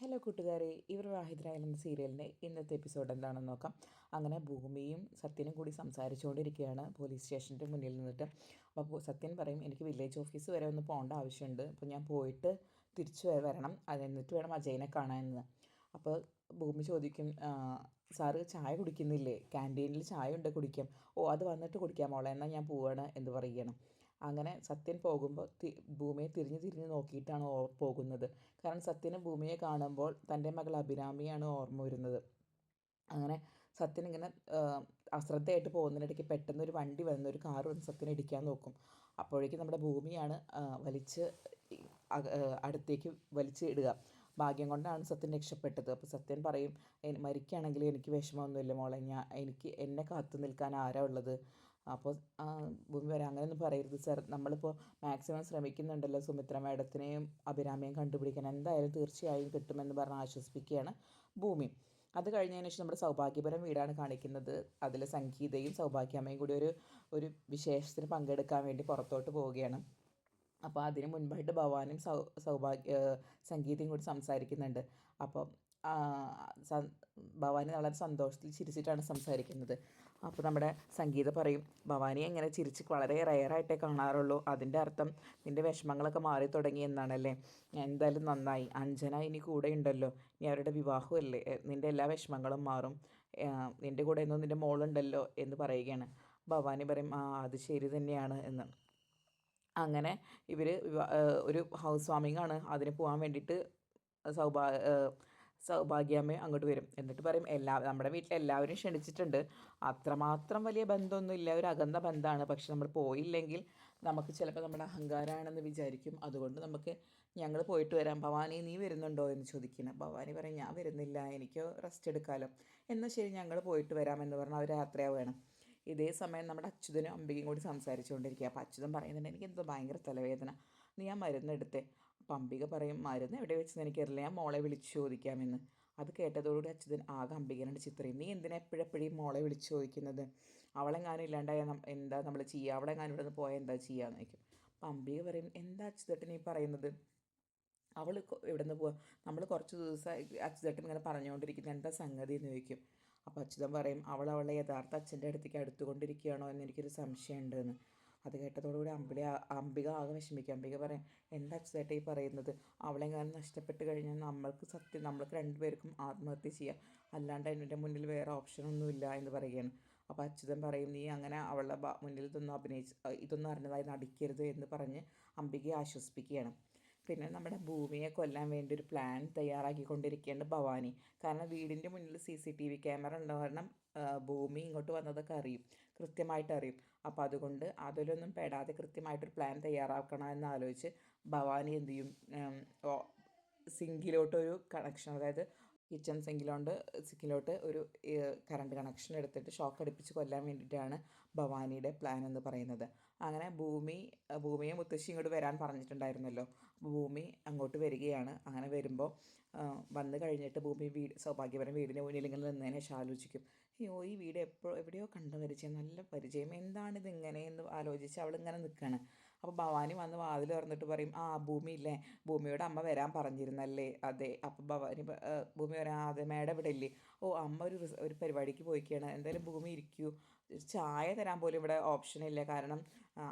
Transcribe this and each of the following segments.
Hello കൂട്ടുകാരെ, ഇവർ വാഹിദ്രായൽ എന്ന സീരിയലിൻ്റെ ഇന്നത്തെ എപ്പിസോഡ് എന്താണെന്ന് നോക്കാം. അങ്ങനെ ഭൂമിയും സത്യനും കൂടി സംസാരിച്ചുകൊണ്ടിരിക്കുകയാണ് പോലീസ് സ്റ്റേഷൻ്റെ മുന്നിൽ നിന്നിട്ട്. അപ്പോൾ സത്യൻ പറയും, എനിക്ക് വില്ലേജ് ഓഫീസ് വരെ ഒന്ന് പോകേണ്ട ആവശ്യമുണ്ട്, അപ്പോൾ ഞാൻ പോയിട്ട് തിരിച്ചു വരണം, എന്നിട്ട് വേണം അജയനെ കാണാനെന്ന്. അപ്പോൾ ഭൂമി ചോദിക്കും, സാറ് ചായ കുടിക്കുന്നില്ലേ? ക്യാൻറ്റീനിൽ ചായ ഉണ്ട്, കുടിക്കാം. ഓ, അത് വന്നിട്ട് കുടിക്കാം മോളെ, എന്നാൽ ഞാൻ പോവാണ് എന്ന് പറയുകയാണ്. അങ്ങനെ സത്യൻ പോകുമ്പോൾ ഭൂമിയെ തിരിഞ്ഞ് നോക്കിയിട്ടാണ് പോകുന്നത്. കാരണം സത്യന് ഭൂമിയെ കാണുമ്പോൾ തൻ്റെ മകൾ അഭിരാമിയാണ് ഓർമ്മ വരുന്നത്. അങ്ങനെ സത്യൻ ഇങ്ങനെ അശ്രദ്ധയായിട്ട് പോകുന്നതിനിടയ്ക്ക് പെട്ടെന്ന് ഒരു വണ്ടി വന്ന്, ഒരു കാർ വന്ന് സത്യനെ ഇടിക്കാൻ നോക്കും. അപ്പോഴേക്കും നമ്മുടെ ഭൂമിയാണ് വലിച്ച് അടുത്തേക്ക് വലിച്ച് ഇടുക. ഭാഗ്യം കൊണ്ടാണ് സത്യൻ രക്ഷപ്പെട്ടത്. അപ്പോൾ സത്യൻ പറയും, മരിക്കുകയാണെങ്കിൽ എനിക്ക് വിഷമമൊന്നുമില്ല മോളെ, എന്നെ കാത്തു നിൽക്കാൻ ആരാ ഉള്ളത്? അപ്പോൾ ഭൂമി പറയാം, അങ്ങനെയൊന്നും പറയരുത് സാർ, നമ്മളിപ്പോൾ മാക്സിമം ശ്രമിക്കുന്നുണ്ടല്ലോ സുമിത്ര മാഡത്തിനെയും അഭിരാമിയെയും കണ്ടുപിടിക്കാൻ, എന്തായാലും തീർച്ചയായും കിട്ടുമെന്ന് പറഞ്ഞ് ആശ്വസിപ്പിക്കുകയാണ് ഭൂമി. അത് കഴിഞ്ഞതിന് ശേഷം നമ്മുടെ സൗഭാഗ്യപരം വീടാണ് കാണിക്കുന്നത്. അതിൽ സംഗീതയും സൗഭാഗ്യമ്മയും കൂടി ഒരു വിശേഷത്തിന് പങ്കെടുക്കാൻ വേണ്ടി പുറത്തോട്ട് പോവുകയാണ്. അപ്പോൾ അതിന് മുൻപായിട്ട് ഭവാനും സംഗീതയും കൂടി സംസാരിക്കുന്നുണ്ട്. അപ്പോൾ ഭവാനി വളരെ സന്തോഷത്തിൽ ചിരിച്ചിട്ടാണ് സംസാരിക്കുന്നത്. അപ്പോൾ നമ്മുടെ സംഗീത പറയും, ഭവാനി എങ്ങനെ ചിരിച്ച് വളരെ റെയറായിട്ടേ കാണാറുള്ളൂ, അതിൻ്റെ അർത്ഥം നിൻ്റെ വിഷമങ്ങളൊക്കെ മാറി തുടങ്ങി എന്നാണല്ലേ? എന്തായാലും നന്നായി, അഞ്ജന ഇനി കൂടെ ഉണ്ടല്ലോ, ഇനി അവരുടെ വിവാഹമല്ലേ, നിൻ്റെ എല്ലാ വിഷമങ്ങളും മാറും, നിൻ്റെ കൂടെ ഒന്നും നിൻ്റെ മോളുണ്ടല്ലോ എന്ന് പറയുകയാണ്. ഭവാനി പറയും, അത് ശരി തന്നെയാണ് എന്ന്. അങ്ങനെ ഇവർ ഒരു ഹൗസ് വാമിംഗ് ആണ്, അതിന് പോകാൻ വേണ്ടിയിട്ട് സൗഭാഗ്യമ്മ അങ്ങോട്ട് വരും. എന്നിട്ട് പറയും, നമ്മുടെ വീട്ടിൽ എല്ലാവരും ക്ഷണിച്ചിട്ടുണ്ട്, അത്രമാത്രം വലിയ ബന്ധമൊന്നുമില്ല, ഒരു അകന്ന ബന്ധമാണ്, പക്ഷെ നമ്മൾ പോയില്ലെങ്കിൽ നമുക്ക് ചിലപ്പോൾ നമ്മുടെ അഹങ്കാരമാണെന്ന് വിചാരിക്കും, അതുകൊണ്ട് ഞങ്ങൾ പോയിട്ട് വരാം, ഭവാനി നീ വരുന്നുണ്ടോ എന്ന് ചോദിക്കണം. ഭവാനി പറയും, ഞാൻ വരുന്നില്ല, എനിക്ക് റെസ്റ്റ് എടുക്കാമല്ലോ. എന്നാൽ ശരി, ഞങ്ങൾ പോയിട്ട് വരാമെന്ന് പറഞ്ഞാൽ അവർ യാത്രയാവുകയാണ്. ഇതേ സമയം നമ്മുടെ അച്യുതനും അംബികയും കൂടി സംസാരിച്ചുകൊണ്ടിരിക്കുക. അപ്പോൾ അച്യുതൻ പറയുന്നുണ്ട്, എനിക്കെന്തോ ഭയങ്കര തലവേദന, നീ ആ മരുന്നെടുത്തേ. അപ്പം അംബിക പറയും, മരുന്ന് എവിടെ വെച്ചെന്ന് എനിക്കറിയില്ല, ഞാൻ മോളെ വിളിച്ച് ചോദിക്കാമെന്ന്. അത് കേട്ടതോടുകൂടി അച്യുതൻ ആകെ അംബികനോട് ചിത്രയും, നീ എന്തിനാ എപ്പോഴെപ്പോഴും മോളെ വിളിച്ച് ചോദിക്കുന്നത്? അവളെങ്ങാനും ഇല്ലാണ്ടായ എന്താ നമ്മൾ ചെയ്യുക? അവളെങ്ങാനും ഇവിടെ നിന്ന് പോയാൽ എന്താ ചെയ്യുകയെന്ന് ചോദിക്കും. അപ്പം അംബിക പറയും, എന്താ അച്യുതട്ടൻ ഈ പറയുന്നത്? അവൾ ഇവിടെ നിന്ന് പോവുക, നമ്മൾ കുറച്ച് ദിവസമായി അച്യുതട്ടൻ ഇങ്ങനെ പറഞ്ഞുകൊണ്ടിരിക്കുന്നത്, എന്താ സംഗതി എന്ന് ചോദിക്കും. അപ്പോൾ അച്യുതൻ പറയും, അവളെ യഥാർത്ഥ അച്ഛൻ്റെ അടുത്തേക്ക് അടുത്തുകൊണ്ടിരിക്കുകയാണോ എന്ന് എനിക്കൊരു സംശയമുണ്ട് എന്ന്. അത് കേട്ടതോടുകൂടി അംബിക ആകെ വിഷമിക്കുക. അംബിക പറയും, എന്താ അച്യുതേട്ടാ ഈ പറയുന്നത്? അവളെങ്ങാനും നഷ്ടപ്പെട്ട് കഴിഞ്ഞാൽ നമ്മൾക്ക് രണ്ടുപേർക്കും ആത്മഹത്യ ചെയ്യാം, അല്ലാണ്ട് എൻ്റെ മുന്നിൽ വേറെ ഓപ്ഷനൊന്നുമില്ല എന്ന് പറയുകയാണ്. അപ്പോൾ അച്യുതൻ പറയും, നീ അങ്ങനെ അവളുടെ മുന്നിൽ ഇതൊന്നും അറിഞ്ഞതായി നടിക്കരുത് എന്ന് പറഞ്ഞ് അംബികയെ ആശ്വസിപ്പിക്കുകയാണ്. പിന്നെ നമ്മുടെ ഭൂമിയെ കൊല്ലാൻ വേണ്ടി ഒരു പ്ലാൻ തയ്യാറാക്കിക്കൊണ്ടിരിക്കുകയാണ് ഭവാനി. കാരണം വീടിൻ്റെ മുന്നിൽ CCTV ക്യാമറ ഉള്ള കാരണം ഭൂമി ഇങ്ങോട്ട് വന്നതൊക്കെ അറിയും, കൃത്യമായിട്ട് അറിയും. അപ്പോൾ അതുകൊണ്ട് അതിലൊന്നും പെടാതെ കൃത്യമായിട്ടൊരു പ്ലാൻ തയ്യാറാക്കണമെന്ന് ആലോചിച്ച് ഭവാനി എന്ത് ചെയ്യും, സിങ്കിലോട്ടൊരു കണക്ഷൻ, അതായത് കിച്ചൺ സിങ്കിലോട്ട് ഒരു കറണ്ട് കണക്ഷൻ എടുത്തിട്ട് ഷോക്ക് അടുപ്പിച്ച് കൊല്ലാൻ വേണ്ടിയിട്ടാണ് ഭവാനിയുടെ പ്ലാൻ എന്ന് പറയുന്നത്. അങ്ങനെ ഭൂമിയെ മുത്തശ്ശി ഇങ്ങോട്ട് വരാൻ പറഞ്ഞിട്ടുണ്ടായിരുന്നല്ലോ. ഭൂമി അങ്ങോട്ട് വരികയാണ്. അങ്ങനെ വരുമ്പോൾ വന്നു കഴിഞ്ഞിട്ട് ഭൂമി സൗഭാഗ്യപരം വീടിൻ്റെ മുന്നിൽ ഇങ്ങനെ നിന്നതിനെ ആലോചിക്കും, അയ്യോ ഈ വീട് എവിടെയോ കണ്ട പരിചയം, നല്ല പരിചയം, എന്താണിതിങ്ങനെ എന്ന് ആലോചിച്ച് അവളിങ്ങനെ നിൽക്കുകയാണ്. അപ്പോൾ ഭവാനി വന്ന് വാതിൽ തുറന്നിട്ട് പറയും, ഭൂമിയില്ലേ, ഭൂമിയോട് അമ്മ വരാൻ പറഞ്ഞിരുന്നല്ലേ? അതെ. അപ്പോൾ ഭൂമി പറയാം, അതെ മേഡം ഇവിടെ ഇല്ലേ? ഓ, അമ്മ ഒരു പരിപാടിക്ക് പോയിക്കുകയാണ്, എന്തായാലും ഭൂമി ഇരിക്കൂ, ചായ തരാൻ പോലും ഇവിടെ ഓപ്ഷനില്ല, കാരണം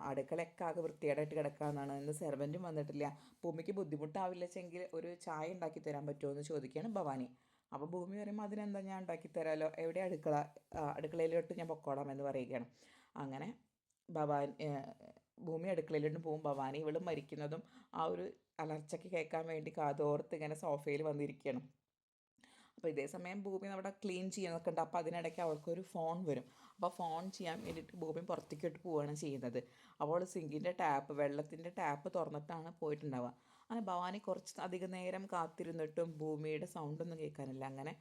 അടുക്കളയൊക്കെ ആകെ വൃത്തികേടായിട്ട് കിടക്കാമെന്നാണ്, ഇന്ന് സെർവൻറ്റും വന്നിട്ടില്ല, ഭൂമിക്ക് ബുദ്ധിമുട്ടാവില്ലെച്ചെങ്കിൽ ഒരു ചായ ഉണ്ടാക്കി തരാൻ പറ്റുമോ എന്ന് ചോദിക്കുകയാണ് ഭവാനി. അപ്പോൾ ഭൂമി പറയുമ്പോൾ, അതിനെന്താ, ഞാൻ ഉണ്ടാക്കി തരാമല്ലോ, എവിടെ അടുക്കളയിലോട്ട് ഞാൻ പൊക്കോളാം എന്ന് പറയുകയാണ്. അങ്ങനെ ഭൂമി അടുക്കളയിലോട്ട് പോകും. ഭവാനി ഇവളും മരിക്കുന്നതും ആ ഒരു അലർച്ചയ്ക്ക് കേൾക്കാൻ വേണ്ടി കാതോർത്ത് ഇങ്ങനെ സോഫയിൽ വന്നിരിക്കുകയാണ്. അപ്പോൾ ഇതേ സമയം ഭൂമി അവിടെ ക്ലീൻ ചെയ്യുന്നൊക്കെ ഉണ്ട്. അപ്പോൾ അതിനിടയ്ക്ക് അവൾക്കൊരു ഫോൺ വരും. അപ്പോൾ ഫോൺ ചെയ്യാൻ വേണ്ടിയിട്ട് ഭൂമി പുറത്തേക്കിട്ട് പോവുകയാണ് ചെയ്യുന്നത്. അപ്പോൾ വെള്ളത്തിൻ്റെ ടാപ്പ് തുറന്നിട്ടാണ് പോയിട്ടുണ്ടാവുക. അങ്ങനെ ഭവാനി കുറച്ച് അധികം നേരം കാത്തിരുന്നിട്ടും ഭൂമിയുടെ സൗണ്ടൊന്നും കേൾക്കാനില്ല. അങ്ങനെ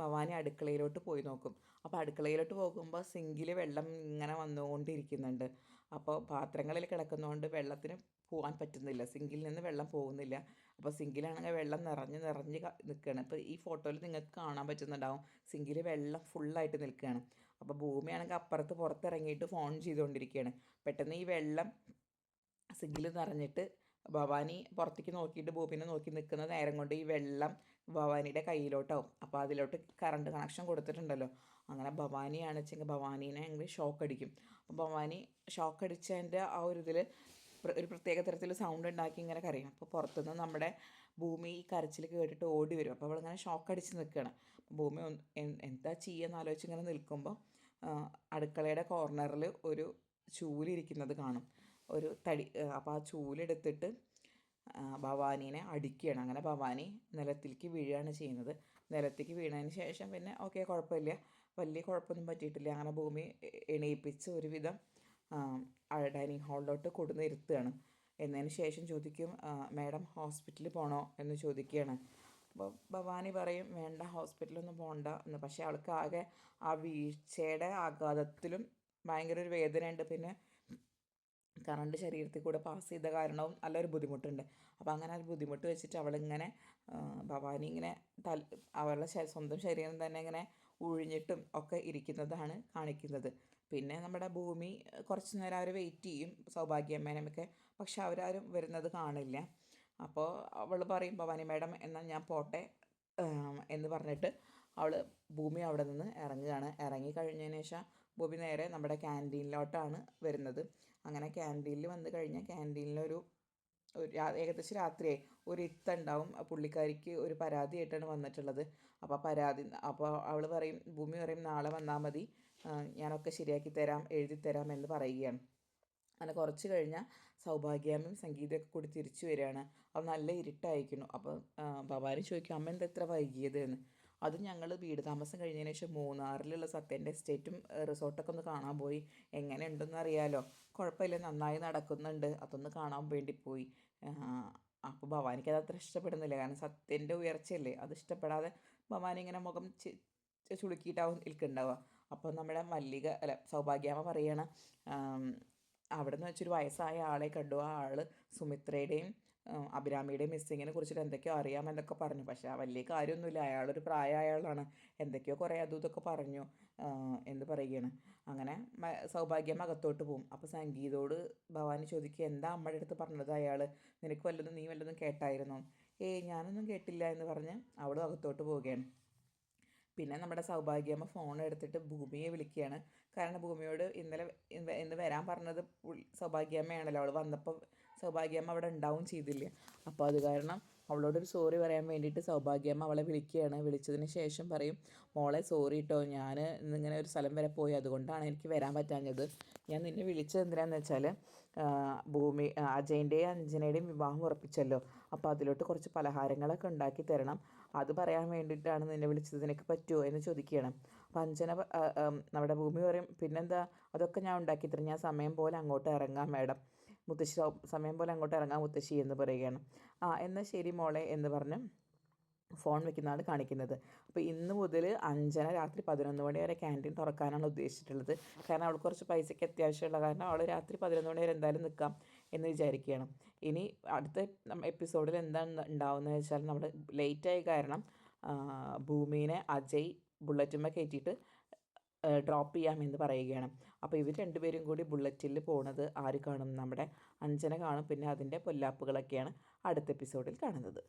ഭവാനി അടുക്കളയിലോട്ട് പോയി നോക്കും. അപ്പോൾ അടുക്കളയിലോട്ട് പോകുമ്പോൾ സിങ്കിൽ വെള്ളം ഇങ്ങനെ വന്നുകൊണ്ടിരിക്കുന്നുണ്ട്. അപ്പോൾ പാത്രങ്ങളിൽ കിടക്കുന്നതുകൊണ്ട് വെള്ളത്തിന് പോകാൻ പറ്റുന്നില്ല, സിങ്കിൽ നിന്ന് വെള്ളം പോകുന്നില്ല. അപ്പോൾ സിങ്കിലാണെങ്കിൽ വെള്ളം നിറഞ്ഞ് നിൽക്കുകയാണ്. ഇപ്പോൾ ഈ ഫോട്ടോയിൽ നിങ്ങൾക്ക് കാണാൻ പറ്റുന്നുണ്ടാവും, സിങ്കിൽ വെള്ളം ഫുള്ളായിട്ട് നിൽക്കുകയാണ്. അപ്പോൾ ഭൂമിയാണെങ്കിൽ അപ്പുറത്ത് പുറത്തിറങ്ങിയിട്ട് ഫോൺ ചെയ്തുകൊണ്ടിരിക്കുകയാണ്. പെട്ടെന്ന് ഈ വെള്ളം സിങ്കിൽ നിറഞ്ഞിട്ട് ഭവാനി പുറത്തേക്ക് നോക്കിയിട്ട് ഭൂമിനെ നോക്കി നിൽക്കുന്ന നേരം കൊണ്ട് ഈ വെള്ളം ഭവാനിയുടെ കയ്യിലോട്ടാവും. അപ്പോൾ അതിലോട്ട് കറണ്ട് കണക്ഷൻ കൊടുത്തിട്ടുണ്ടല്ലോ. അങ്ങനെ ഭവാനിയാണ് വെച്ചെങ്കിൽ ഭവാനീനെ എങ്കിൽ ഷോക്ക് അടിക്കും. അപ്പോൾ ഭവാനി ഷോക്ക് അടിച്ചതിൻ്റെ ആ ഒരു ഇതിൽ ഒരു പ്രത്യേക തരത്തിൽ സൗണ്ട് ഉണ്ടാക്കി ഇങ്ങനെ കരയും. അപ്പോൾ പുറത്തുനിന്ന് നമ്മുടെ ഭൂമി ഈ കരച്ചിൽ കേട്ടിട്ട് ഓടി വരും. അപ്പോൾ അവളിങ്ങനെ ഷോക്ക് അടിച്ച് നിൽക്കുകയാണ്. ഭൂമി എന്താ ചെയ്യുമെന്ന് ആലോചിച്ച് ഇങ്ങനെ നിൽക്കുമ്പോൾ അടുക്കളയുടെ കോർണറിൽ ഒരു ചൂലിരിക്കുന്നത് കാണും, ഒരു തടി. അപ്പോൾ ആ ചൂലെടുത്തിട്ട് ഭവാനീനെ അടിക്കുകയാണ്. അങ്ങനെ ഭവാനി നിലത്തേക്ക് വീഴുകയാണ് ചെയ്യുന്നത്. നിലത്തേക്ക് വീണതിന് ശേഷം പിന്നെ ഓക്കെ, കുഴപ്പമില്ല, വലിയ കുഴപ്പമൊന്നും പറ്റിയിട്ടില്ല. അങ്ങനെ ഭൂമി എണീപ്പിച്ച് ഒരുവിധം ഡൈനിങ് ഹാളിലോട്ട് കൊടുന്നിരുത്തുകയാണ്. എന്നതിന് ശേഷം ചോദിക്കും, മാഡം ഹോസ്പിറ്റലിൽ പോകണോ എന്ന് ചോദിക്കുകയാണ്. അപ്പോൾ ഭവാനി പറയും വേണ്ട, ഹോസ്പിറ്റലൊന്നും പോകണ്ട എന്ന്. പക്ഷേ അവൾക്ക് ആകെ ആ വീഴ്ചയുടെ ആഘാതത്തിലും ഭയങ്കര ഒരു വേദനയുണ്ട്. പിന്നെ കറണ്ട് ശരീരത്തിൽ കൂടെ പാസ് ചെയ്ത കാരണവും നല്ലൊരു ബുദ്ധിമുട്ടുണ്ട്. അപ്പോൾ അങ്ങനെ ഒരു ബുദ്ധിമുട്ട് വെച്ചിട്ട് അവളിങ്ങനെ ഭവാനി ഇങ്ങനെ അവളുടെ സ്വന്തം ശരീരം തന്നെ ഇങ്ങനെ ഉഴിഞ്ഞിട്ടും ഒക്കെ ഇരിക്കുന്നതാണ് കാണിക്കുന്നത്. പിന്നെ നമ്മുടെ ഭൂമി കുറച്ച് നേരം അവർ വെയിറ്റ് ചെയ്യും, സൗഭാഗ്യമ്മേനൊക്കെ. പക്ഷെ അവരാരും വരുന്നത് കാണില്ല. അപ്പോൾ അവൾ പറയും, ഭവാനി മാഡം എന്നാൽ ഞാൻ പോട്ടെ എന്ന് പറഞ്ഞിട്ട് ഭൂമി അവിടെ നിന്ന് ഇറങ്ങുകയാണ്. ഇറങ്ങി കഴിഞ്ഞതിന് ശേഷം ഭൂമി നേരെ നമ്മുടെ ക്യാൻറ്റീനിലോട്ടാണ് വരുന്നത്. അങ്ങനെ ക്യാൻറ്റീനിൽ വന്നു കഴിഞ്ഞാൽ ക്യാൻറ്റീനിലൊരു ഏകദേശം രാത്രിയായി. ഒരു ഇത്തുണ്ടാവും. പുള്ളിക്കാരിക്ക് ഒരു പരാതിയായിട്ടാണ് വന്നിട്ടുള്ളത്. അപ്പോൾ അവൾ പറയും, ഭൂമി പറയും നാളെ വന്നാൽ മതി, ഞാനൊക്കെ ശരിയാക്കി തരാം, എഴുതി തരാം എന്ന് പറയുകയാണ്. അങ്ങനെ കുറച്ച് കഴിഞ്ഞാൽ സൗഭാഗ്യാമ്മയും സംഗീതമൊക്കെ കൂടി തിരിച്ചു വരികയാണ്. അപ്പോൾ നല്ല ഇരുട്ടായിരിക്കുന്നു. അപ്പോൾ ഭവാനി ചോദിക്കും, അമ്മ എന്താ ഇത്ര വൈകിയത് എന്ന്. അത് ഞങ്ങൾ വീട് താമസം കഴിഞ്ഞതിന് ശേഷം മൂന്നാറിലുള്ള സത്യൻ്റെ എസ്റ്റേറ്റും റിസോർട്ടൊക്കെ ഒന്ന് കാണാൻ പോയി. എങ്ങനെ ഉണ്ടെന്ന് അറിയാലോ, കുഴപ്പമില്ല, നന്നായി നടക്കുന്നുണ്ട്, അതൊന്ന് കാണാൻ വേണ്ടി പോയി. അപ്പോൾ ഭവാനിക്ക് അത് അത്ര ഇഷ്ടപ്പെടുന്നില്ല. കാരണം സത്യൻ്റെ ഉയർച്ചയല്ലേ, അത് ഇഷ്ടപ്പെടാതെ ഭവാനി ഇങ്ങനെ മുഖം ചുളുക്കിയിട്ടാവും നിൽക്കുന്നുണ്ടാവുക. അപ്പോൾ നമ്മുടെ സൗഭാഗ്യാമ്മ പറയണ, അവിടെ നിന്ന് വെച്ചൊരു വയസ്സായ ആളെ കണ്ടു. ആ ആൾ സുമിത്രയുടെയും അഭിരാമിയുടെയും മിസ്സിങ്ങിനെ കുറിച്ചിട്ട് എന്തൊക്കെയോ അറിയാമെന്നൊക്കെ പറഞ്ഞു. പക്ഷേ വലിയ കാര്യമൊന്നുമില്ല, അയാളൊരു പ്രായമായ ആളാണ്, എന്തൊക്കെയോ കുറേ അതും ഇതൊക്കെ പറഞ്ഞു എന്ന് പറയുകയാണ്. അങ്ങനെ സൗഭാഗ്യമ്മ അകത്തോട്ട് പോകും. അപ്പോൾ സംഗീതോട് ഭവാനി ചോദിക്കുക, എന്താ അമ്മയുടെ അടുത്ത് പറഞ്ഞത് അയാൾ, നിനക്ക് നീ വല്ലതും കേട്ടായിരുന്നോ? ഞാനൊന്നും കേട്ടില്ല എന്ന് പറഞ്ഞ് അവളും അകത്തോട്ട് പോവുകയാണ്. പിന്നെ നമ്മുടെ സൗഭാഗ്യമ്മ ഫോൺ എടുത്തിട്ട് ഭൂമിയെ വിളിക്കുകയാണ്. കാരണം ഭൂമിയോട് ഇന്ന് വരാൻ പറഞ്ഞത് സൗഭാഗ്യമ്മയാണല്ലോ. അവൾ വന്നപ്പോൾ സൗഭാഗ്യമ്മ അവിടെ ഉണ്ടാവും ചെയ്തില്ല. അപ്പോൾ അത് കാരണം അവളോടൊരു സോറി പറയാൻ വേണ്ടിയിട്ട് സൗഭാഗ്യമ്മ അവളെ വിളിക്കുകയാണ്. വിളിച്ചതിന് ശേഷം പറയും, മോളെ സോറി കേട്ടോ, ഞാൻ ഇന്നിങ്ങനെ ഒരു സ്ഥലം വരെ പോയി, അതുകൊണ്ടാണ് എനിക്ക് വരാൻ പറ്റാഞ്ഞത്. ഞാൻ നിന്നെ വിളിച്ചത് എന്തിനാന്ന് വെച്ചാൽ അജയൻ്റെയും അഞ്ജനയുടെയും വിവാഹം ഉറപ്പിച്ചല്ലോ, അപ്പോൾ അതിലോട്ട് കുറച്ച് പലഹാരങ്ങളൊക്കെ ഉണ്ടാക്കി തരണം, അത് പറയാൻ വേണ്ടിയിട്ടാണ് നിന്നെ വിളിച്ചത്, നിനക്ക് പറ്റുമോ എന്ന് ചോദിക്കുകയാണ്. അപ്പോൾ അഞ്ജന നമ്മുടെ ഭൂമി പറയും, പിന്നെന്താ, അതൊക്കെ ഞാൻ ഉണ്ടാക്കി തരും, ഞാൻ സമയം പോലെ അങ്ങോട്ട് ഇറങ്ങാം മാഡം, മുത്തശ്ശി സമയം പോലെ അങ്ങോട്ട് ഇറങ്ങാം മുത്തശ്ശി എന്ന് പറയുകയാണ്. എന്നാൽ ശരി മോളെ എന്ന് പറഞ്ഞ് ഫോൺ വെക്കുന്നതാണ് കാണിക്കുന്നത്. അപ്പോൾ ഇന്ന് മുതൽ അഞ്ജന രാത്രി 11 മണി വരെ ക്യാൻറ്റീൻ തുറക്കാനാണ് ഉദ്ദേശിച്ചിട്ടുള്ളത്. കാരണം അവൾക്ക് കുറച്ച് പൈസയ്ക്ക് അത്യാവശ്യമുള്ള കാരണം അവൾ രാത്രി 11 മണി വരെ എന്തായാലും നിൽക്കാം എന്ന് വിചാരിക്കുകയാണ്. ഇനി അടുത്ത എപ്പിസോഡിൽ എന്താണ് ഉണ്ടാവുന്നത് വെച്ചാൽ, നമ്മൾ ലേറ്റായി കാരണം ഭൂമീനെ അജയ് ബുള്ളറ്റുമ്മ കയറ്റിയിട്ട് ഡ്രോപ്പ് ചെയ്യാമെന്ന് പറയുകയാണ്. അപ്പോൾ ഇവർ രണ്ടുപേരും കൂടി ബുള്ളറ്റിൽ പോകുന്നത് ആര് കാണും? നമ്മുടെ അഞ്ജന കാണും. പിന്നെ അതിൻ്റെ പൊല്ലാപ്പുകളൊക്കെയാണ് അടുത്ത എപ്പിസോഡിൽ കാണുന്നത്.